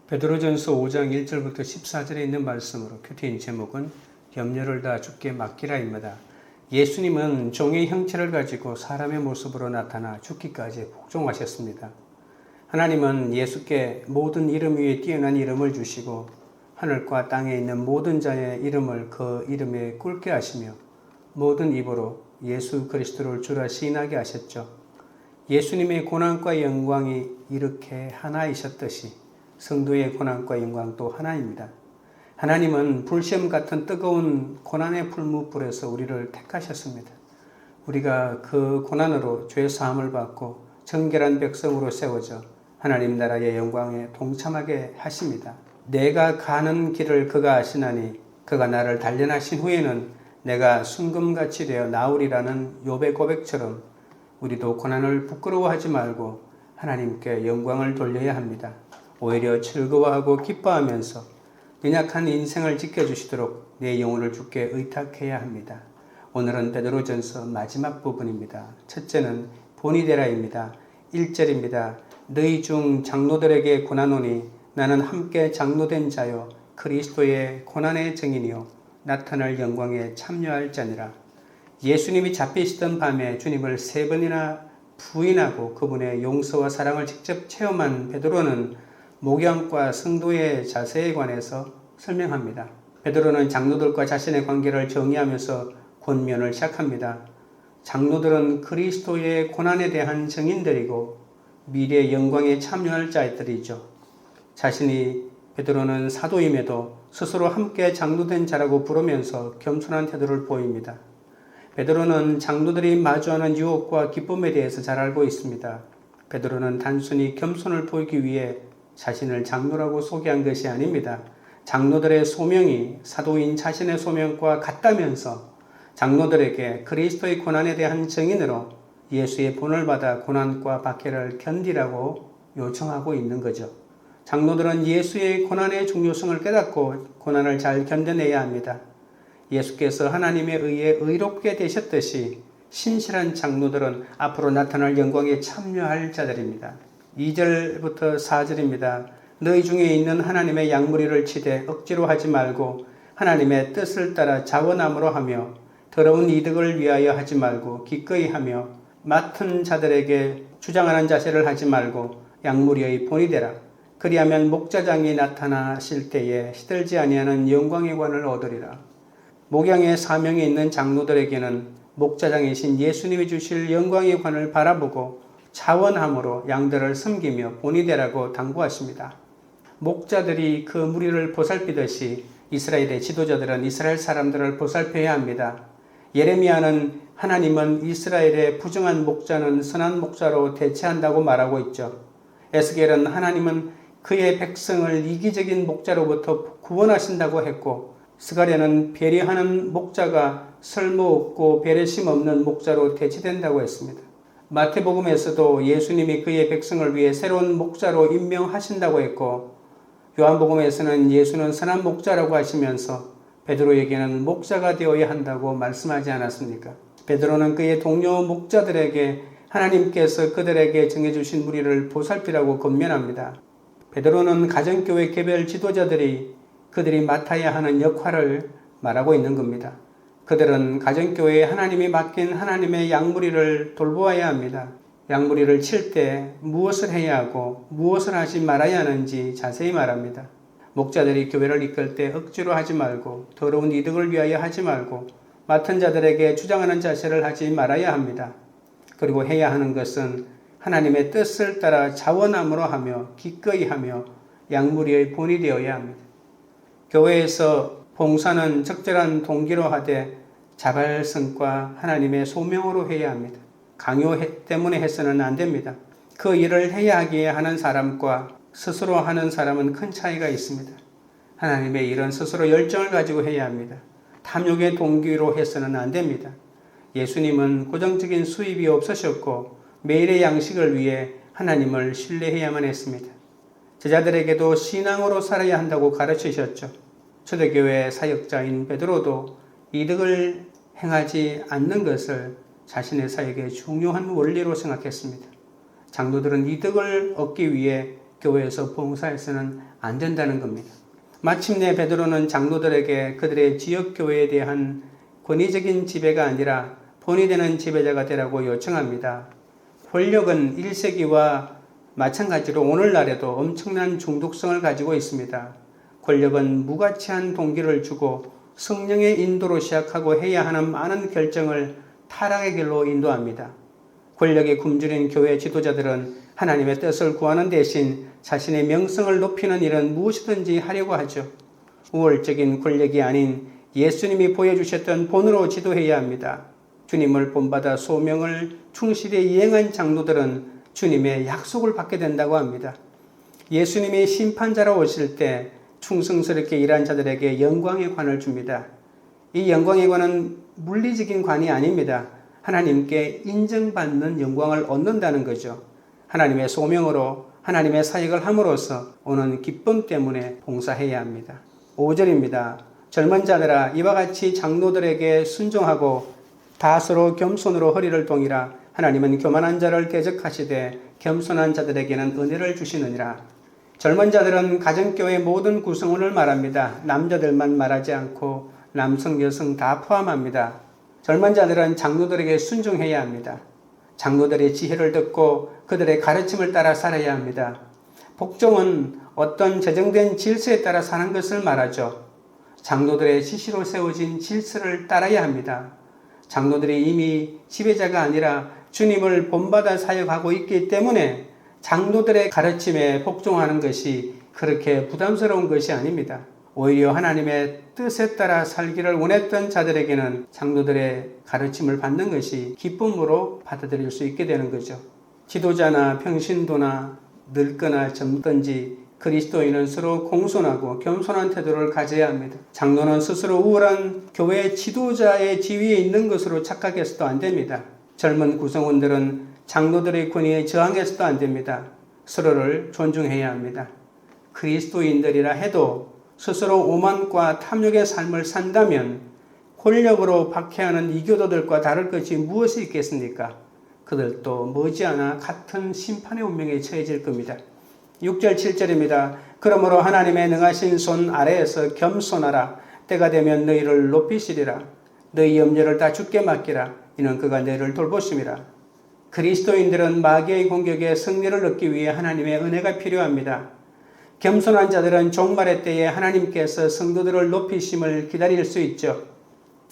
베드로전서 5장 1절부터 14절에 있는 말씀으로 큐티인 제목은 염려를 다 주께 맡기라입니다. 예수님은 종의 형체를 가지고 사람의 모습으로 나타나 죽기까지 복종하셨습니다. 하나님은 예수께 모든 이름 위에 뛰어난 이름을 주시고 하늘과 땅에 있는 모든 자의 이름을 그 이름에 꿇게 하시며 모든 입으로 예수 그리스도를 주라 시인하게 하셨죠. 예수님의 고난과 영광이 이렇게 하나이셨듯이 성도의 고난과 영광도 하나입니다. 하나님은 불시험 같은 뜨거운 고난의 풀무불에서 우리를 택하셨습니다. 우리가 그 고난으로 죄 사함을 받고 정결한 백성으로 세워져 하나님 나라의 영광에 동참하게 하십니다. 내가 가는 길을 그가 아시나니 그가 나를 단련하신 후에는 내가 순금같이 되어 나으리라는 욥의 고백처럼 우리도 고난을 부끄러워하지 말고 하나님께 영광을 돌려야 합니다. 오히려 즐거워하고 기뻐하면서 연약한 인생을 지켜주시도록 내 영혼을 주께 의탁해야 합니다. 오늘은 베드로전서 마지막 부분입니다. 첫째는 본이 되라입니다. 1절입니다. 너희 중 장로들에게 고난오니 나는 함께 장로된 자요 그리스도의 고난의 증인이요 나타날 영광에 참여할 자니라. 예수님이 잡히시던 밤에 주님을 3번이나 부인하고 그분의 용서와 사랑을 직접 체험한 베드로는 목양과 성도의 자세에 관해서 설명합니다. 베드로는 장로들과 자신의 관계를 정의하면서 권면을 시작합니다. 장로들은 그리스도의 고난에 대한 증인들이고 미래의 영광에 참여할 자들이죠. 베드로는 사도임에도 스스로 함께 장로된 자라고 부르면서 겸손한 태도를 보입니다. 베드로는 장로들이 마주하는 유혹과 기쁨에 대해서 잘 알고 있습니다. 베드로는 단순히 겸손을 보이기 위해 자신을 장로라고 소개한 것이 아닙니다. 장로들의 소명이 사도인 자신의 소명과 같다면서 장로들에게 그리스도의 고난에 대한 증인으로 예수의 본을 받아 고난과 박해를 견디라고 요청하고 있는 거죠. 장로들은 예수의 고난의 중요성을 깨닫고 고난을 잘 견뎌내야 합니다. 예수께서 하나님에 의해 의롭게 되셨듯이 신실한 장로들은 앞으로 나타날 영광에 참여할 자들입니다. 2절부터 4절입니다. 너희 중에 있는 하나님의 양무리를 치되 억지로 하지 말고 하나님의 뜻을 따라 자원함으로 하며 더러운 이득을 위하여 하지 말고 기꺼이 하며 맡은 자들에게 주장하는 자세를 하지 말고 양무리의 본이 되라. 그리하면 목자장이 나타나실 때에 시들지 아니하는 영광의 관을 얻으리라. 목양의 사명에 있는 장로들에게는 목자장이신 예수님이 주실 영광의 관을 바라보고 자원함으로 양들을 섬기며 본이 되라고 당부하십니다. 목자들이 그 무리를 보살피듯이 이스라엘의 지도자들은 이스라엘 사람들을 보살펴야 합니다. 예레미야는 하나님은 이스라엘의 부정한 목자는 선한 목자로 대체한다고 말하고 있죠. 에스겔은 하나님은 그의 백성을 이기적인 목자로부터 구원하신다고 했고, 스가랴는 배려하는 목자가 쓸모없고 배려심 없는 목자로 대체된다고 했습니다. 마태복음에서도 예수님이 그의 백성을 위해 새로운 목자로 임명하신다고 했고, 요한복음에서는 예수는 선한 목자라고 하시면서 베드로에게는 목자가 되어야 한다고 말씀하지 않았습니까? 베드로는 그의 동료 목자들에게 하나님께서 그들에게 정해주신 무리를 보살피라고 권면합니다. 베드로는 가정교회 개별 지도자들이 그들이 맡아야 하는 역할을 말하고 있는 겁니다. 그들은 가정교회에 하나님이 맡긴 하나님의 양무리를 돌보아야 합니다. 양무리를 칠 때 무엇을 해야 하고 무엇을 하지 말아야 하는지 자세히 말합니다. 목자들이 교회를 이끌 때 억지로 하지 말고 더러운 이득을 위하여 하지 말고 맡은 자들에게 주장하는 자세를 하지 말아야 합니다. 그리고 해야 하는 것은 하나님의 뜻을 따라 자원함으로 하며 기꺼이 하며 양무리의 본이 되어야 합니다. 교회에서 봉사는 적절한 동기로 하되 자발성과 하나님의 소명으로 해야 합니다. 강요 때문에 해서는 안 됩니다. 그 일을 해야 하기에 하는 사람과 스스로 하는 사람은 큰 차이가 있습니다. 하나님의 일은 스스로 열정을 가지고 해야 합니다. 탐욕의 동기로 해서는 안 됩니다. 예수님은 고정적인 수입이 없으셨고 매일의 양식을 위해 하나님을 신뢰해야만 했습니다. 제자들에게도 신앙으로 살아야 한다고 가르치셨죠. 초대교회 사역자인 베드로도 이득을 행하지 않는 것을 자신의 사역의 중요한 원리로 생각했습니다. 장로들은 이득을 얻기 위해 교회에서 봉사해서는 안 된다는 겁니다. 마침내 베드로는 장로들에게 그들의 지역교회에 대한 권위적인 지배가 아니라 본이 되는 지배자가 되라고 요청합니다. 권력은 1세기와 마찬가지로 오늘날에도 엄청난 중독성을 가지고 있습니다. 권력은 무가치한 동기를 주고 성령의 인도로 시작하고 해야 하는 많은 결정을 타락의 길로 인도합니다. 권력에 굶주린 교회 지도자들은 하나님의 뜻을 구하는 대신 자신의 명성을 높이는 일은 무엇이든지 하려고 하죠. 우월적인 권력이 아닌 예수님이 보여주셨던 본으로 지도해야 합니다. 주님을 본받아 소명을 충실히 이행한 장로들은 주님의 약속을 받게 된다고 합니다. 예수님이 심판자로 오실 때 충성스럽게 일한 자들에게 영광의 관을 줍니다. 이 영광의 관은 물리적인 관이 아닙니다. 하나님께 인정받는 영광을 얻는다는 거죠. 하나님의 소명으로 하나님의 사역을 함으로써 오는 기쁨 때문에 봉사해야 합니다. 5절입니다. 젊은 자들아 이와 같이 장로들에게 순종하고 다스로 겸손으로 허리를 동이라. 하나님은 교만한 자를 대적하시되 겸손한 자들에게는 은혜를 주시느니라. 젊은 자들은 가정교회 모든 구성원을 말합니다. 남자들만 말하지 않고 남성, 여성 다 포함합니다. 젊은 자들은 장로들에게 순종해야 합니다. 장로들의 지혜를 듣고 그들의 가르침을 따라 살아야 합니다. 복종은 어떤 제정된 질서에 따라 사는 것을 말하죠. 장로들의 지시로 세워진 질서를 따라야 합니다. 장로들이 이미 지배자가 아니라 주님을 본받아 사역하고 있기 때문에 장로들의 가르침에 복종하는 것이 그렇게 부담스러운 것이 아닙니다. 오히려 하나님의 뜻에 따라 살기를 원했던 자들에게는 장로들의 가르침을 받는 것이 기쁨으로 받아들일 수 있게 되는 거죠. 지도자나 평신도나 늙거나 젊든지 그리스도인은 서로 공손하고 겸손한 태도를 가져야 합니다. 장로는 스스로 우월한 교회 지도자의 지위에 있는 것으로 착각해서도 안 됩니다. 젊은 구성원들은 장로들의 권위에 저항해서도 안 됩니다. 서로를 존중해야 합니다. 그리스도인들이라 해도 스스로 오만과 탐욕의 삶을 산다면 권력으로 박해하는 이교도들과 다를 것이 무엇이 있겠습니까? 그들도 머지않아 같은 심판의 운명에 처해질 겁니다. 6절 7절입니다. 그러므로 하나님의 능하신 손 아래에서 겸손하라. 때가 되면 너희를 높이시리라. 너희 염려를 다 주께 맡기라. 이는 그가 너희를 돌보심이라. 그리스도인들은 마귀의 공격에 승리를 얻기 위해 하나님의 은혜가 필요합니다. 겸손한 자들은 종말의 때에 하나님께서 성도들을 높이심을 기다릴 수 있죠.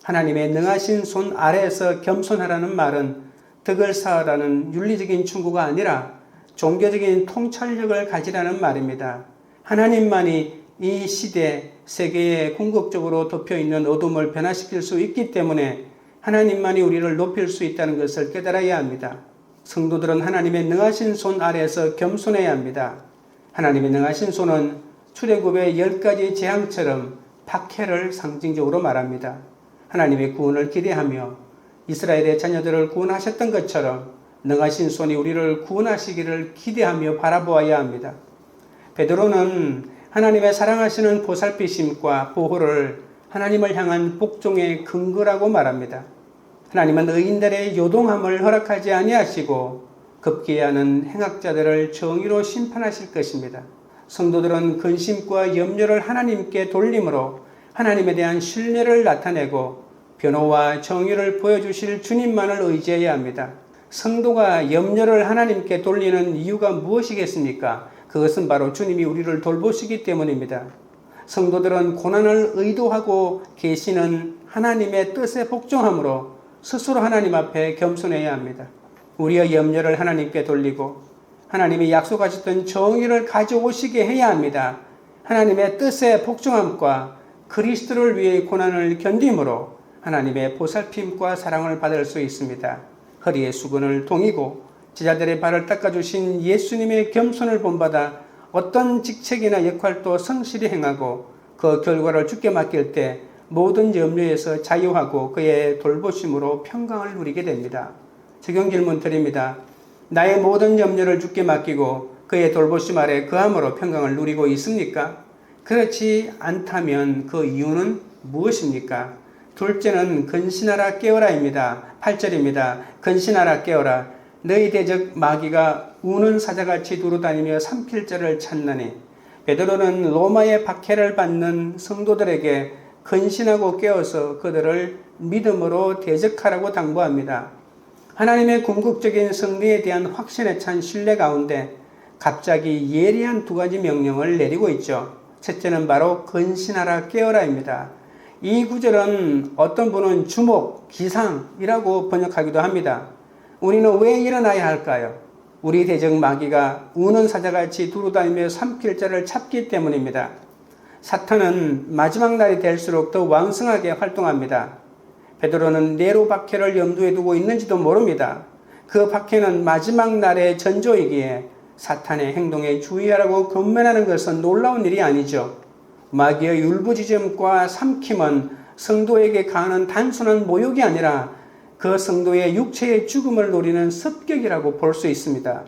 하나님의 능하신 손 아래에서 겸손하라는 말은 덕을 쌓으라는 윤리적인 충고가 아니라 종교적인 통찰력을 가지라는 말입니다. 하나님만이 이 시대 세계에 궁극적으로 덮여있는 어둠을 변화시킬 수 있기 때문에 하나님만이 우리를 높일 수 있다는 것을 깨달아야 합니다. 성도들은 하나님의 능하신 손 아래에서 겸손해야 합니다. 하나님의 능하신 손은 출애굽의 10가지 재앙처럼 박해를 상징적으로 말합니다. 하나님의 구원을 기대하며 이스라엘의 자녀들을 구원하셨던 것처럼 능하신 손이 우리를 구원하시기를 기대하며 바라보아야 합니다. 베드로는 하나님의 사랑하시는 보살피심과 보호를 하나님을 향한 복종의 근거라고 말합니다. 하나님은 의인들의 요동함을 허락하지 아니하시고 급기야는 행악자들을 정의로 심판하실 것입니다. 성도들은 근심과 염려를 하나님께 돌림으로 하나님에 대한 신뢰를 나타내고 변호와 정의를 보여주실 주님만을 의지해야 합니다. 성도가 염려를 하나님께 돌리는 이유가 무엇이겠습니까? 그것은 바로 주님이 우리를 돌보시기 때문입니다. 성도들은 고난을 의도하고 계시는 하나님의 뜻에 복종함으로 스스로 하나님 앞에 겸손해야 합니다. 우리의 염려를 하나님께 돌리고 하나님이 약속하셨던 정의를 가져오시게 해야 합니다. 하나님의 뜻에 복종함과 그리스도를 위해 고난을 견딤으로 하나님의 보살핌과 사랑을 받을 수 있습니다. 허리에 수건을 동이고 제자들의 발을 닦아주신 예수님의 겸손을 본받아 어떤 직책이나 역할도 성실히 행하고 그 결과를 주께 맡길 때 모든 염려에서 자유하고 그의 돌보심으로 평강을 누리게 됩니다. 적용 질문 드립니다. 나의 모든 염려를 주께 맡기고 그의 돌보심 아래 그함으로 평강을 누리고 있습니까? 그렇지 않다면 그 이유는 무엇입니까? 둘째는 근신하라 깨어라입니다. 8절입니다. 근신하라 깨어라. 너희 대적 마귀가 우는 사자같이 두루다니며 삼킬자를 찾나니. 베드로는 로마의 박해를 받는 성도들에게 근신하고 깨어서 그들을 믿음으로 대적하라고 당부합니다. 하나님의 궁극적인 승리에 대한 확신에 찬 신뢰 가운데 갑자기 예리한 두 가지 명령을 내리고 있죠. 첫째는 바로 근신하라 깨어라입니다. 이 구절은 어떤 분은 주목, 기상이라고 번역하기도 합니다. 우리는 왜 일어나야 할까요? 우리 대적 마귀가 우는 사자같이 두루다니며 삼킬 자를 찾기 때문입니다. 사탄은 마지막 날이 될수록 더 왕성하게 활동합니다. 베드로는 네로 박해를 염두에 두고 있는지도 모릅니다. 그 박해는 마지막 날의 전조이기에 사탄의 행동에 주의하라고 권면하는 것은 놀라운 일이 아니죠. 마귀의 울부짖음과 삼킴은 성도에게 가하는 단순한 모욕이 아니라 그 성도의 육체의 죽음을 노리는 습격이라고 볼 수 있습니다.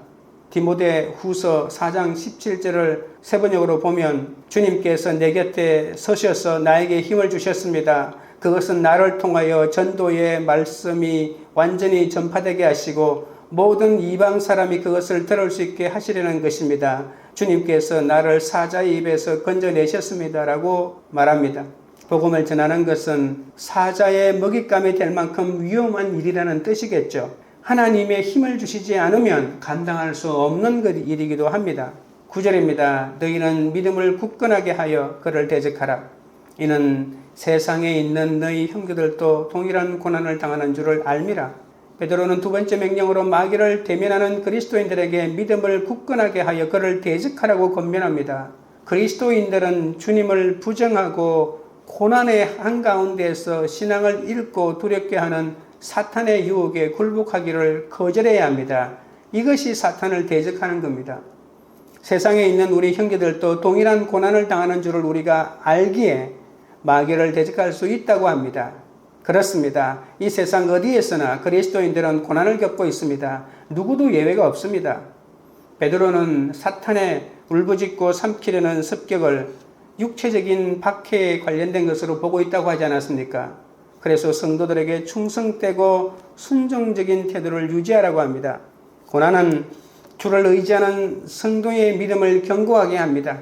디모데 후서 4장 17절을 세번역으로 보면 주님께서 내 곁에 서셔서 나에게 힘을 주셨습니다. 그것은 나를 통하여 전도의 말씀이 완전히 전파되게 하시고 모든 이방 사람이 그것을 들을 수 있게 하시려는 것입니다. 주님께서 나를 사자의 입에서 건져내셨습니다. 라고 말합니다. 복음을 전하는 것은 사자의 먹잇감이 될 만큼 위험한 일이라는 뜻이겠죠. 하나님의 힘을 주시지 않으면 감당할 수 없는 일이기도 합니다. 9절입니다. 너희는 믿음을 굳건하게 하여 그를 대적하라. 이는 세상에 있는 너희 형제들도 동일한 고난을 당하는 줄을 알미라. 베드로는 두 번째 명령으로 마귀를 대면하는 그리스도인들에게 믿음을 굳건하게 하여 그를 대적하라고 권면합니다. 그리스도인들은 주님을 부정하고 고난의 한가운데에서 신앙을 잃고 두렵게 하는 사탄의 유혹에 굴복하기를 거절해야 합니다. 이것이 사탄을 대적하는 겁니다. 세상에 있는 우리 형제들도 동일한 고난을 당하는 줄을 우리가 알기에 마귀를 대적할 수 있다고 합니다. 그렇습니다. 이 세상 어디에서나 그리스도인들은 고난을 겪고 있습니다. 누구도 예외가 없습니다. 베드로는 사탄의 울부짖고 삼키려는 습격을 육체적인 박해에 관련된 것으로 보고 있다고 하지 않았습니까? 그래서 성도들에게 충성되고 순종적인 태도를 유지하라고 합니다. 고난은 주를 의지하는 성도의 믿음을 견고하게 합니다.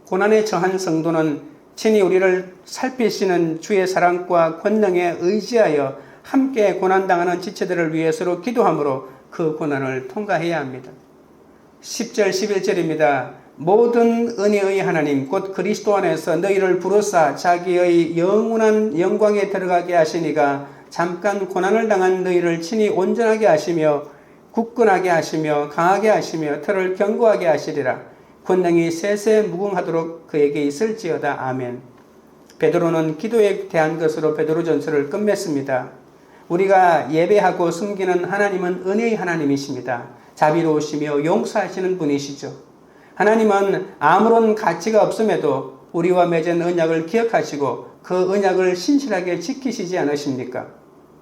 고난에 처한 성도는 친히 우리를 살피시는 주의 사랑과 권능에 의지하여 함께 고난당하는 지체들을 위해서로 기도함으로 그 고난을 통과해야 합니다. 10절 11절입니다. 모든 은혜의 하나님 곧 그리스도 안에서 너희를 부르사 자기의 영원한 영광에 들어가게 하시니가 잠깐 고난을 당한 너희를 친히 온전하게 하시며 굳건하게 하시며 강하게 하시며 털을 견고하게 하시리라. 권능이 세세 무궁하도록 그에게 있을지어다. 아멘. 베드로는 기도에 대한 것으로 베드로전서를 끝맺습니다. 우리가 예배하고 섬기는 하나님은 은혜의 하나님이십니다. 자비로우시며 용서하시는 분이시죠. 하나님은 아무런 가치가 없음에도 우리와 맺은 언약을 기억하시고 그 언약을 신실하게 지키시지 않으십니까?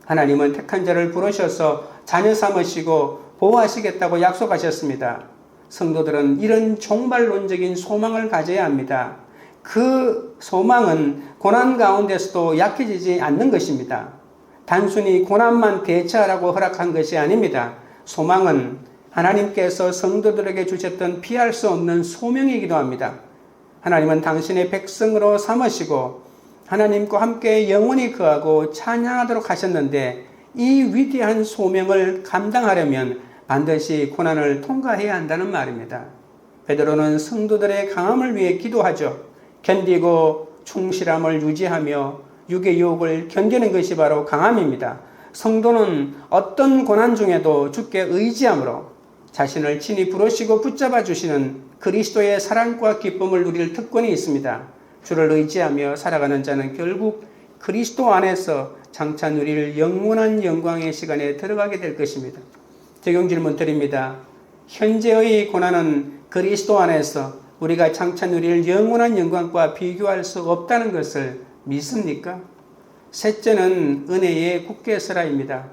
하나님은 택한 자를 부르셔서 자녀 삼으시고 보호하시겠다고 약속하셨습니다. 성도들은 이런 종말론적인 소망을 가져야 합니다. 그 소망은 고난 가운데서도 약해지지 않는 것입니다. 단순히 고난만 대처하라고 허락한 것이 아닙니다. 소망은 하나님께서 성도들에게 주셨던 피할 수 없는 소명이기도 합니다. 하나님은 당신의 백성으로 삼으시고 하나님과 함께 영원히 거하고 찬양하도록 하셨는데 이 위대한 소명을 감당하려면 반드시 고난을 통과해야 한다는 말입니다. 베드로는 성도들의 강함을 위해 기도하죠. 견디고 충실함을 유지하며 육의 유혹을 견디는 것이 바로 강함입니다. 성도는 어떤 고난 중에도 주께 의지함으로 자신을 친히 부르시고 붙잡아 주시는 그리스도의 사랑과 기쁨을 누릴 특권이 있습니다. 주를 의지하며 살아가는 자는 결국 그리스도 안에서 장차 누릴 영원한 영광의 시간에 들어가게 될 것입니다. 적용 질문 드립니다. 현재의 고난은 그리스도 안에서 우리가 장차 누릴 영원한 영광과 비교할 수 없다는 것을 믿습니까? 셋째는 은혜의 굳게 서라입니다.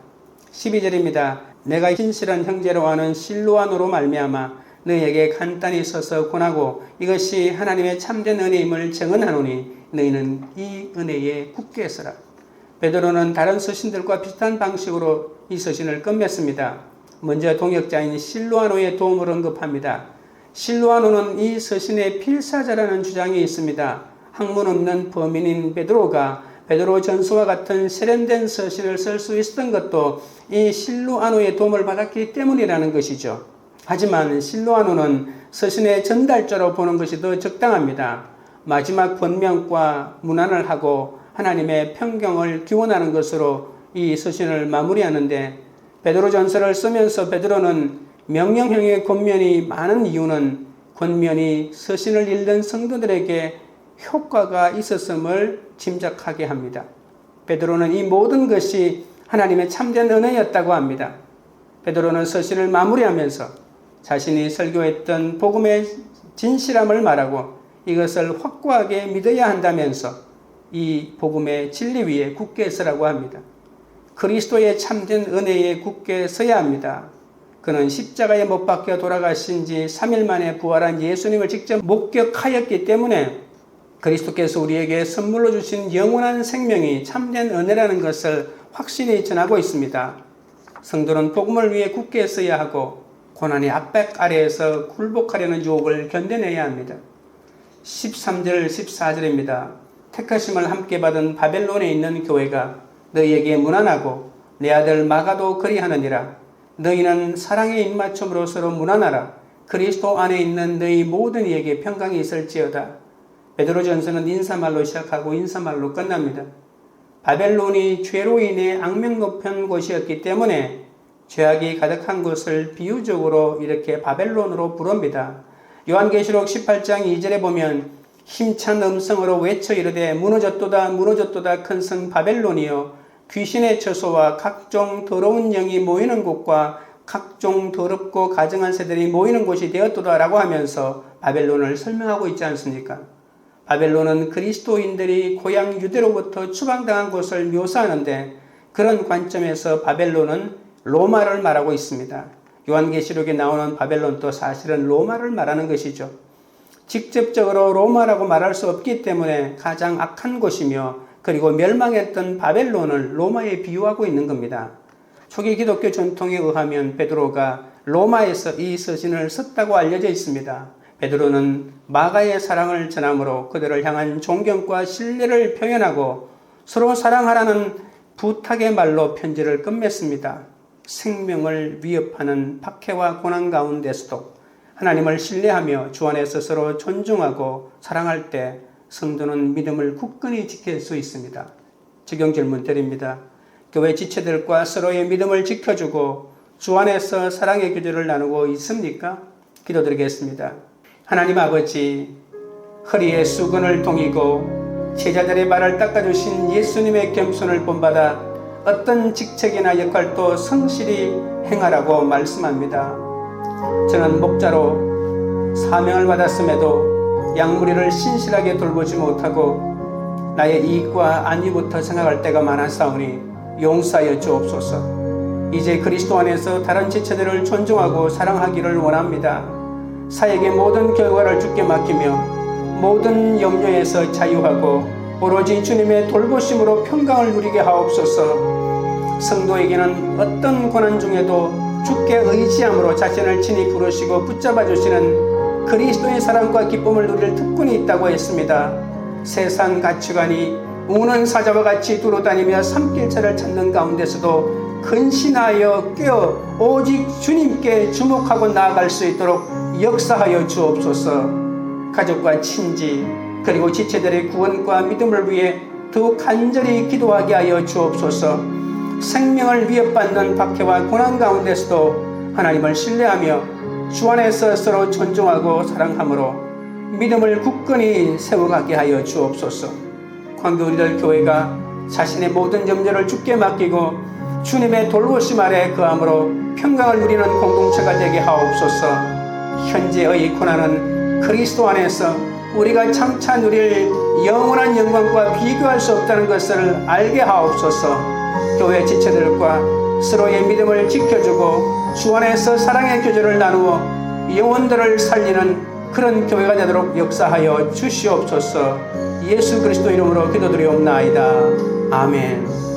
12절입니다. 내가 신실한 형제로 하는 실로아노로 말미암아 너희에게 간단히 서서 권하고 이것이 하나님의 참된 은혜임을 증언하노니 너희는 이 은혜에 굳게 서라. 베드로는 다른 서신들과 비슷한 방식으로 이 서신을 끝맺습니다. 먼저 동역자인 실로아노의 도움을 언급합니다. 실로아노는 이 서신의 필사자라는 주장이 있습니다. 학문 없는 범인인 베드로가 베드로 전서와 같은 세련된 서신을 쓸 수 있었던 것도 이 실로아노의 도움을 받았기 때문이라는 것이죠. 하지만 실로아노는 서신의 전달자로 보는 것이 더 적당합니다. 마지막 권면과 문안을 하고 하나님의 평경을 기원하는 것으로 이 서신을 마무리하는데, 베드로 전서를 쓰면서 베드로는 명령형의 권면이 많은 이유는 권면이 서신을 읽는 성도들에게 효과가 있었음을 짐작하게 합니다. 베드로는 이 모든 것이 하나님의 참된 은혜였다고 합니다. 베드로는 서신을 마무리하면서 자신이 설교했던 복음의 진실함을 말하고 이것을 확고하게 믿어야 한다면서 이 복음의 진리 위에 굳게 서라고 합니다. 그리스도의 참된 은혜에 굳게 서야 합니다. 그는 십자가에 못 박혀 돌아가신 지 3일 만에 부활한 예수님을 직접 목격하였기 때문에 그리스도께서 우리에게 선물로 주신 영원한 생명이 참된 은혜라는 것을 확실히 전하고 있습니다. 성도는 복음을 위해 굳게 서야 하고 고난의 압박 아래에서 굴복하려는 유혹을 견뎌내야 합니다. 13절 14절입니다. 택하심을 함께 받은 바벨론에 있는 교회가 너희에게 문안하고 내 아들 마가도 그리하느니라. 너희는 사랑의 입맞춤으로 서로 문안하라. 그리스도 안에 있는 너희 모든 이에게 평강이 있을지어다. 베드로전서는 인사말로 시작하고 인사말로 끝납니다. 바벨론이 죄로 인해 악명 높은 곳이었기 때문에 죄악이 가득한 곳을 비유적으로 이렇게 바벨론으로 부릅니다. 요한계시록 18장 2절에 보면 힘찬 음성으로 외쳐 이르되 무너졌도다 무너졌도다 큰 성 바벨론이여 귀신의 처소와 각종 더러운 영이 모이는 곳과 각종 더럽고 가증한 새들이 모이는 곳이 되었도다 라고 하면서 바벨론을 설명하고 있지 않습니까? 바벨론은 그리스도인들이 고향 유대로부터 추방당한 곳을 묘사하는데, 그런 관점에서 바벨론은 로마를 말하고 있습니다. 요한계시록에 나오는 바벨론도 사실은 로마를 말하는 것이죠. 직접적으로 로마라고 말할 수 없기 때문에 가장 악한 곳이며, 그리고 멸망했던 바벨론을 로마에 비유하고 있는 겁니다. 초기 기독교 전통에 의하면 베드로가 로마에서 이 서신을 썼다고 알려져 있습니다. 베드로는 마가의 사랑을 전함으로 그들을 향한 존경과 신뢰를 표현하고 서로 사랑하라는 부탁의 말로 편지를 끝맺습니다. 생명을 위협하는 박해와 고난 가운데서도 하나님을 신뢰하며 주 안에서 서로 존중하고 사랑할 때 성도는 믿음을 굳건히 지킬 수 있습니다. 적용 질문 드립니다. 교회 지체들과 서로의 믿음을 지켜주고 주 안에서 사랑의 교제를 나누고 있습니까? 기도드리겠습니다. 하나님 아버지, 허리에 수건을 동이고 제자들의 발을 닦아주신 예수님의 겸손을 본받아 어떤 직책이나 역할도 성실히 행하라고 말씀합니다. 저는 목자로 사명을 받았음에도 양무리를 신실하게 돌보지 못하고 나의 이익과 안위부터 생각할 때가 많았사오니 용서하여 주옵소서. 이제 그리스도 안에서 다른 지체들을 존중하고 사랑하기를 원합니다. 사역의 모든 결과를 주께 맡기며 모든 염려에서 자유하고 오로지 주님의 돌보심으로 평강을 누리게 하옵소서. 성도에게는 어떤 고난 중에도 주께 의지함으로 자신을 친히 부르시고 붙잡아 주시는 그리스도의 사랑과 기쁨을 누릴 특권이 있다고 했습니다. 세상 가치관이 우는 사자와 같이 두루다니며 산길차를 찾는 가운데서도 근신하여 깨어 오직 주님께 주목하고 나아갈 수 있도록 역사하여 주옵소서. 가족과 친지 그리고 지체들의 구원과 믿음을 위해 더욱 간절히 기도하게 하여 주옵소서. 생명을 위협받는 박해와 고난 가운데서도 하나님을 신뢰하며 주 안에서 서로 존중하고 사랑함으로 믿음을 굳건히 세워가게 하여 주옵소서. 광교 우리들 교회가 자신의 모든 염려를 주께 맡기고 주님의 돌보심 아래 거함으로 평강을 누리는 공동체가 되게 하옵소서. 현재의 고난은 그리스도 안에서 우리가 장차 누릴 영원한 영광과 비교할 수 없다는 것을 알게 하옵소서. 교회 지체들과 서로의 믿음을 지켜주고 주 안에서 사랑의 교제를 나누어 영혼들을 살리는 그런 교회가 되도록 역사하여 주시옵소서. 예수 그리스도 이름으로 기도드리옵나이다. 아멘.